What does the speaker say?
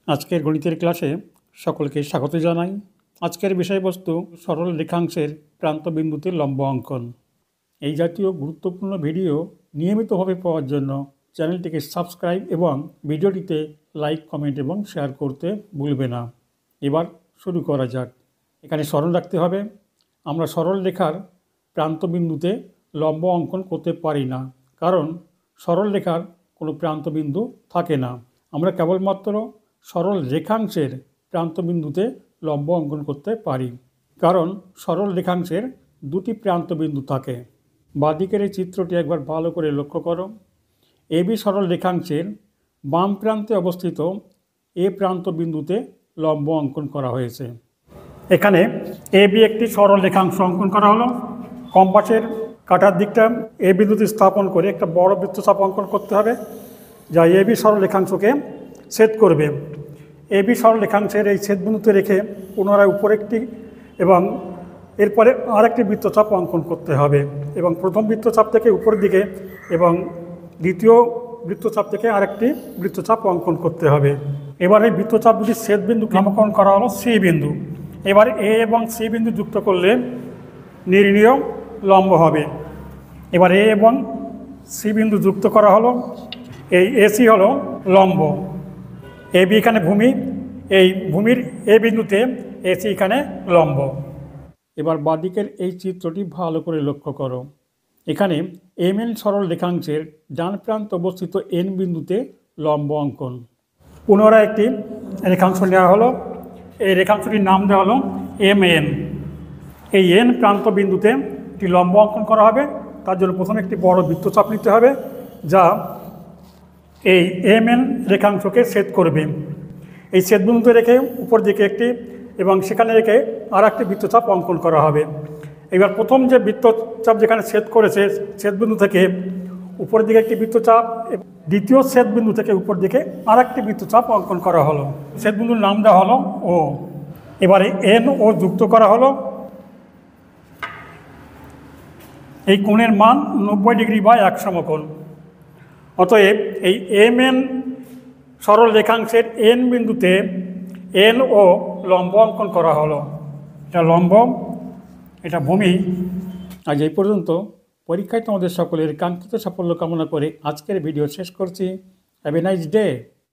আজকের গণিতের ক্লাসে সকলকে স্বাগত জানাই। আজকের বিষয়বস্তু সরল রেখাংশের প্রান্তবিন্দুতে লম্ব অঙ্কন। এই জাতীয় গুরুত্বপূর্ণ ভিডিও নিয়মিতভাবে পাওয়ার জন্য চ্যানেলটিকে সাবস্ক্রাইব এবং ভিডিওটিতে লাইক, কমেন্ট এবং শেয়ার করতে ভুলবে না। এবার শুরু করা যাক। এখানে স্মরণ রাখতে হবে, আমরা সরল রেখার প্রান্তবিন্দুতে লম্ব অঙ্কন করতে পারি না, কারণ সরল রেখার কোনো প্রান্তবিন্দু থাকে না। আমরা কেবলমাত্র সরল রেখাংশের প্রান্তবিন্দুতে লম্ব অঙ্কন করতে পারি, কারণ সরল রেখাংশের দুটি প্রান্তবিন্দু থাকে। বাঁদিকের এই চিত্রটি একবার ভালো করে লক্ষ্য করো। এবি সরল রেখাংশের বাম প্রান্তে অবস্থিত এ প্রান্তবিন্দুতে লম্ব অঙ্কন করা হয়েছে। এখানে এবি একটি সরল রেখাংশ অঙ্কন করা হলো। কম্পাসের কাটার দিকটা এ বিন্দুতে স্থাপন করে একটা বড় বৃত্তচাপ অঙ্কন করতে হবে, যা এবি সরল রেখাংশকে ছেদ করবে। এবি সরল রেখাংশের এই ছেদবিন্দুতে রেখে পুনরায় উপর একটি এবং এরপরে আরেকটি বৃত্তচাপ অঙ্কন করতে হবে, এবং প্রথম বৃত্তচাপ থেকে উপরের দিকে এবং দ্বিতীয় বৃত্তচাপ থেকে আরেকটি বৃত্তচাপ অঙ্কন করতে হবে। এবার এই বৃত্তচাপ দুটি ছেদবিন্দু নামকরণ করা হলো সি বিন্দু। এবার এ এবং সি বিন্দু যুক্ত করলে নির্ণীয় লম্ব হবে। এবার এ এবং সি বিন্দু যুক্ত করা হলো, এই এসি হলো লম্ব। এ বি এখানে ভূমি, এই ভূমির এ বিন্দুতে এসি এখানে লম্ব। এবার বাঁদিকের এই চিত্রটি ভালো করে লক্ষ্য করো। এখানে এম এন সরল রেখাংশের ডান প্রান্ত অবস্থিত এন বিন্দুতে লম্ব অঙ্কন। পুনরায় একটি রেখাংশ নেওয়া হলো, এই রেখাংশটির নাম দেওয়া হলো এম এন। এই এন প্রান্ত বিন্দুতে একটি লম্ব অঙ্কন করা হবে। তার জন্য প্রথমে একটি বড় বৃত্তচাপ নিতে হবে, যা এই এম এন রেখাংশকে ছেদ করবে। এই ছেদবিন্দুতে রেখে উপর দিকে একটি এবং সেখানে রেখে আর একটি বৃত্তচাপ অঙ্কন করা হবে। এবার প্রথম যে বৃত্তচাপ যেখানে ছেদ করেছে, ছেদবিন্দু থেকে উপরের দিকে একটি বৃত্তচাপ, দ্বিতীয় ছেদবিন্দু থেকে উপর দিকে আর একটি বৃত্তচাপ অঙ্কন করা হলো। ছেদবিন্দুর নাম দেওয়া হলো ও। এবারে এন ও যুক্ত করা হলো। এই কোণের মান 90 ডিগ্রি বা 1 সমকোণ। অতএব এই এম এন সরল রেখাংশের এন বিন্দুতে এন ও লম্ব অঙ্কন করা হলো। এটা লম্ব, এটা ভূমি। আজ এই পর্যন্ত। পরীক্ষায় তোমাদের সকলের কাঙ্ক্ষিত সাফল্য কামনা করে আজকের ভিডিও শেষ করছি। Have a nice day.